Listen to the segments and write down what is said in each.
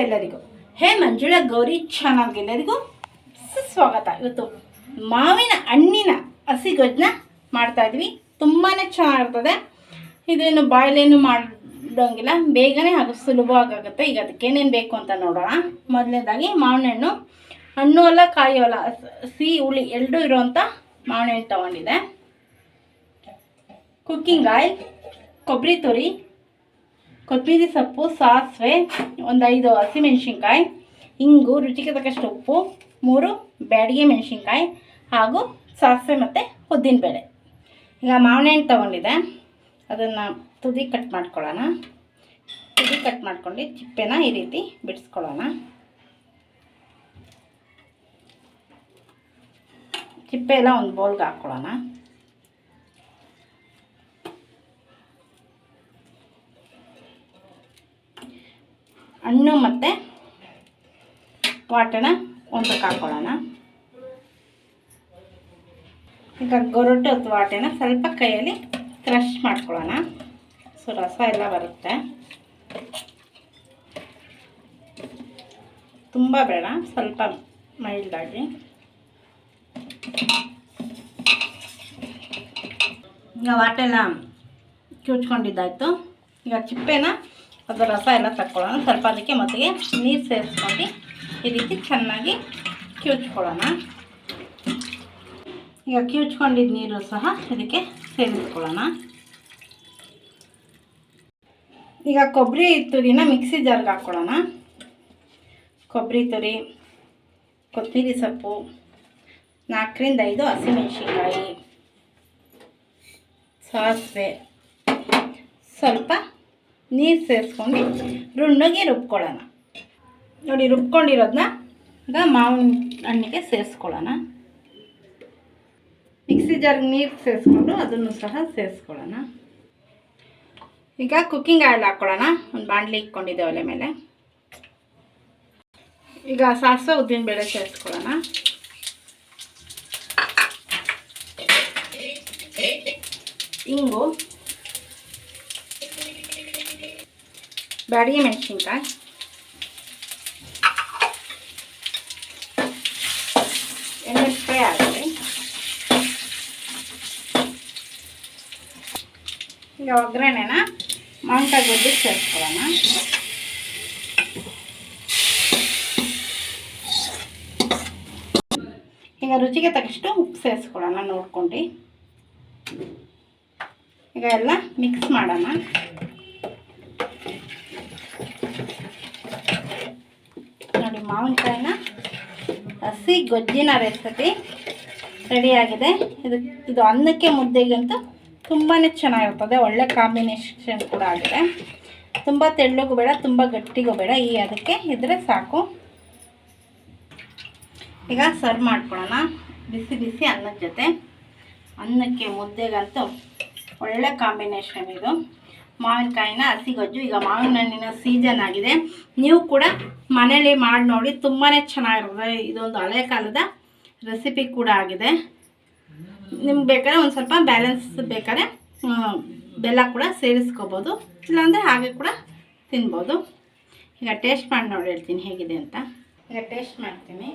ಎಲ್ಲರಿಗೂ. ಹೇ ಮಂಜುಳಾ ಗೌರಿ ಚಾನಲ್ಗೆ ಎಲ್ಲರಿಗೂ ಸುಸ್ವಾಗತ. ಇವತ್ತು ಮಾವಿನ ಹಣ್ಣಿನ ಹಸಿ ಗೊಜ್ಜನ್ನ ಮಾಡ್ತಾಯಿದ್ವಿ. ತುಂಬಾ ಚೆನ್ನಾಗಿರ್ತದೆ. ಇದೇನು ಬಾಯ್ಲೇನು ಮಾಡೋಂಗಿಲ್ಲ, ಬೇಗನೆ ಹಾಗೂ ಸುಲಭವಾಗುತ್ತೆ. ಈಗ ಅದಕ್ಕೇನೇನು ಬೇಕು ಅಂತ ನೋಡೋಣ. ಮೊದಲನೇದಾಗಿ ಮಾವಿನ ಹಣ್ಣು, ಹಣ್ಣು ಅಲ್ಲ ಕಾಯಿ ಅಲ್ಲ, ಸಿಹಿ ಹುಳಿ ಎರಡೂ ಇರೋವಂಥ ಮಾವಿನ ಹಣ್ಣು ತೊಗೊಂಡಿದೆ. ಕುಕ್ಕಿಂಗ್ ಆಯಿಲ್, ಕೊಬ್ಬರಿ ತುರಿ, ಕೊತ್ತಂಬರಿ ಸೊಪ್ಪು, ಸಾಸಿವೆ, ಒಂದು 5 ಹಸಿಮೆಣಸಿನ್ಕಾಯಿ, ಇಂಗು, ರುಚಿಗೆ ತಕ್ಕಷ್ಟು ಉಪ್ಪು, 3 ಬ್ಯಾಡಿಗೆ ಮೆಣಸಿನ್ಕಾಯಿ ಹಾಗೂ ಸಾಸಿವೆ ಮತ್ತು ಉದ್ದಿನಬೇಳೆ. ಈಗ ಮಾವಿನ ಹಣ್ಣು ತೊಗೊಂಡಿದೆ, ಅದನ್ನು ತುದಿ ಕಟ್ ಮಾಡ್ಕೊಳ್ಳೋಣ. ತುದಿ ಕಟ್ ಮಾಡ್ಕೊಂಡು ಚಿಪ್ಪೆನ ಈ ರೀತಿ ಬಿಡಿಸ್ಕೊಳ್ಳೋಣ. ಚಿಪ್ಪೆ ಎಲ್ಲ ಒಂದು ಬೌಲ್ಗೆ ಹಾಕ್ಕೊಳ್ಳೋಣ. ಹಣ್ಣು ಮತ್ತು ವಾಟನ ಒಂದಕ್ಕೆ ಹಾಕ್ಕೊಳ್ಳೋಣ. ಈಗ ಗೊರಟು ಅಥವಾ ವಾಟೆನ ಸ್ವಲ್ಪ ಕೈಯಲ್ಲಿ ಕ್ರಷ್ ಮಾಡ್ಕೊಳ್ಳೋಣ. ಸೊ ರಸ ಎಲ್ಲ ಬರುತ್ತೆ, ತುಂಬ ಬೇಡ, ಸ್ವಲ್ಪ ಮೈಲ್ಡಾಗಿ. ಈಗ ವಾಟೆನ ಕಿವುಚ್ಕೊಂಡಿದ್ದಾಯಿತು. ಈಗ ಚಿಪ್ಪೆನ ಅದರ ರಸ ಎಲ್ಲ ತಕ್ಕೊಳ್ಳೋಣ. ಸ್ವಲ್ಪ ಅದಕ್ಕೆ ಮತ್ತಿಗೆ ನೀರು ಸೇರಿಸ್ಕೊಂಡು ಈ ರೀತಿ ಚೆನ್ನಾಗಿ ಕಿವುಚ್ಕೊಳ್ಳೋಣ. ಈಗ ಕಿವುಚ್ಕೊಂಡಿದ್ದ ನೀರು ಸಹ ಇದಕ್ಕೆ ಸೇರಿಸ್ಕೊಳ್ಳೋಣ. ಈಗ ಕೊಬ್ಬರಿ ತುರಿನ ಮಿಕ್ಸಿ ಜಾರ್ಗೆ ಹಾಕ್ಕೊಳ್ಳೋಣ. ಕೊಬ್ಬರಿ ತುರಿ, ಕೊತ್ತಂಬರಿ ಸೊಪ್ಪು, 4ರಿಂದ 5 ಹಸಿಮೆಣಸಿನ್ಕಾಯಿ, ಸಾಸಿವೆ, ಸ್ವಲ್ಪ ನೀರು ಸೇರಿಸ್ಕೊಂಡು ರುಣ್ಣಗೆ ರುಬ್ಕೊಳ್ಳೋಣ. ನೋಡಿ, ರುಬ್ಕೊಂಡಿರೋದನ್ನ ಈಗ ಮಾವಿನ ಹಣ್ಣಿಗೆ ಸೇರಿಸ್ಕೊಳ್ಳೋಣ. ಮಿಕ್ಸಿ ಜಾರ್ಗೆ ನೀರು ಸೇರಿಸ್ಕೊಂಡು ಅದನ್ನು ಸಹ ಸೇರಿಸ್ಕೊಳ್ಳೋಣ. ಈಗ ಕುಕ್ಕಿಂಗ್ ಆಯಿಲ್ ಹಾಕ್ಕೊಳ್ಳೋಣ. ಒಂದು ಬಾಣಲಿ ಇಟ್ಕೊಂಡಿದ್ದೆ ಒಲೆ ಮೇಲೆ. ಈಗ ಸಾಸಿವೆ ಉದ್ದಿನಬೇಳೆ ಸೇರಿಸ್ಕೊಳ್ಳೋಣ. ಇಂಗು, ಬ್ಯಾಡಿಗೆ ಮೆಣಸಿನ್ಕಾಯಿ, ಎಣ್ಣೆ ಫ್ರೈ ಆಗಲಿ. ಈಗ ಒಗ್ಗರಣೆನ ಮಾವಿನಕಾಯಿ ಗೊಜ್ಜಿಗೆ ಸೇರಿಸ್ಕೊಳ್ಳೋಣ. ಈಗ ರುಚಿಗೆ ತಕ್ಕಷ್ಟು ಉಪ್ಪು ಸೇರಿಸ್ಕೊಳ್ಳೋಣ ನೋಡ್ಕೊಂಡು. ಈಗ ಎಲ್ಲ ಮಿಕ್ಸ್ ಮಾಡೋಣ. ನೋಡಿ, ಮಾವಿನಕಾಯಿನ ಹಸಿ ಗೊಜ್ಜಿನ ರೆಸಿಪಿ ರೆಡಿಯಾಗಿದೆ. ಇದು ಅನ್ನಕ್ಕೆ ಮುದ್ದೆಗಂತೂ ತುಂಬಾ ಚೆನ್ನಾಗಿರ್ತದೆ. ಒಳ್ಳೆ ಕಾಂಬಿನೇಷನ್ ಕೂಡ ಆಗಿದೆ. ತುಂಬ ತೆಳ್ಳಗೂ ಬೇಡ, ತುಂಬ ಗಟ್ಟಿಗೂ ಬೇಡ, ಅದಕ್ಕೆ ಇದ್ದರೆ ಸಾಕು. ಈಗ ಸರ್ವ್ ಮಾಡ್ಕೊಳ್ಳೋಣ. ಬಿಸಿ ಬಿಸಿ ಅನ್ನದ ಜೊತೆ, ಅನ್ನಕ್ಕೆ ಮುದ್ದೆಗಂತೂ ಒಳ್ಳೆ ಕಾಂಬಿನೇಷನ್ ಇದು. ಮಾವಿನಕಾಯಿನ ಹಸಿ ಗೊಜ್ಜು. ಈಗ ಮಾವಿನ ಹಣ್ಣಿನ ಸೀಸನ್ ಆಗಿದೆ. ನೀವು ಕೂಡ ಮನೇಲಿ ಮಾಡಿ ನೋಡಿ, ತುಂಬಾ ಚೆನ್ನಾಗಿರ್ತದೆ. ಇದೊಂದು ಹಳೆ ಕಾಲದ ರೆಸಿಪಿ ಕೂಡ ಆಗಿದೆ. ನಿಮ್ಗೆ ಬೇಕಾದ್ರೆ ಒಂದು ಸ್ವಲ್ಪ ಬ್ಯಾಲೆನ್ಸ್ ಬೇಕಾದ್ರೆ ಬೆಲ್ಲ ಕೂಡ ಸೇರಿಸ್ಕೋಬೋದು, ಇಲ್ಲಾಂದರೆ ಹಾಗೆ ಕೂಡ ತಿನ್ಬೋದು. ಈಗ ಟೇಸ್ಟ್ ಮಾಡಿ ನೋಡಿ ಹೇಳ್ತೀನಿ ಹೇಗಿದೆ ಅಂತ. ಈಗ ಟೇಸ್ಟ್ ಮಾಡ್ತೀನಿ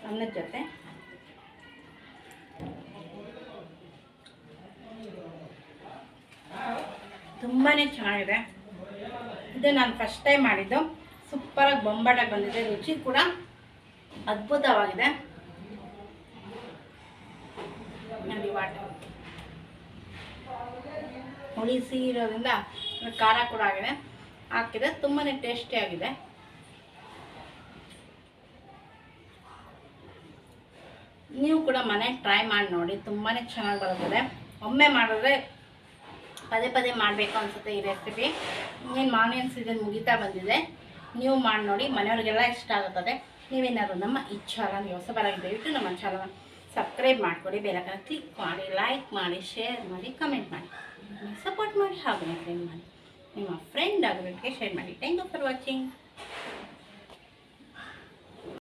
ಅನ್ನದ ಜೊತೆ. ತುಂಬಾ ಚೆನ್ನಾಗಿದೆ. ಇದು ನಾನು ಫಸ್ಟ್ ಟೈಮ್ ಮಾಡಿದ್ದು. ಸೂಪರಾಗಿ ಬೊಂಬಾಟಾಗಿ ಬಂದಿದೆ. ರುಚಿ ಕೂಡ ಅದ್ಭುತವಾಗಿದೆ. ನೋಡಿ, ಹುಳಿ ಸಿಹಿ ಇರೋದ್ರಿಂದ ಖಾರ ಕೂಡ ಹಾಕಿದೆ. ತುಂಬಾ ಟೇಸ್ಟಿಯಾಗಿದೆ. ನೀವು ಕೂಡ ಮನೆಗೆ ಟ್ರೈ ಮಾಡಿ ನೋಡಿ, ತುಂಬಾ ಚೆನ್ನಾಗಿ ಬರುತ್ತದೆ. ಒಮ್ಮೆ ಮಾಡಿದ್ರೆ ಪದೇ ಪದೇ ಮಾಡಬೇಕು ಅನಿಸುತ್ತೆ ಈ ರೆಸಿಪಿ. ಇನ್ನೇನು ಮಾವಿನ ಸೀಸನ್ ಮುಗಿತಾ ಬಂದಿದೆ. ನೀವು ಮಾಡಿ ನೋಡಿ, ಮನೆಯವ್ರಿಗೆಲ್ಲ ಇಷ್ಟ ಆಗುತ್ತದೆ. ನೀವೇನಾದ್ರು ನಮ್ಮ ಈ ಚಾನಲ್ಗೆ ಹೊಸಬರಾಗಿ ದಯವಿಟ್ಟು ನಮ್ಮ ಚಾನಲ್ ಸಬ್ಸ್ಕ್ರೈಬ್ ಮಾಡಿಕೊಡಿ, ಬೆಲ್ಲೈಕನ್ ಕ್ಲಿಕ್ ಮಾಡಿ, ಲೈಕ್ ಮಾಡಿ, ಶೇರ್ ಮಾಡಿ, ಕಮೆಂಟ್ ಮಾಡಿ, ಸಪೋರ್ಟ್ ಮಾಡಿ, ಹಾಗೂ ಫ್ರೆಂಡ್ ಮಾಡಿ, ನಿಮ್ಮ ಫ್ರೆಂಡ್ ಆಗಬೇಕು ಶೇರ್ ಮಾಡಿ. Thank you for watching.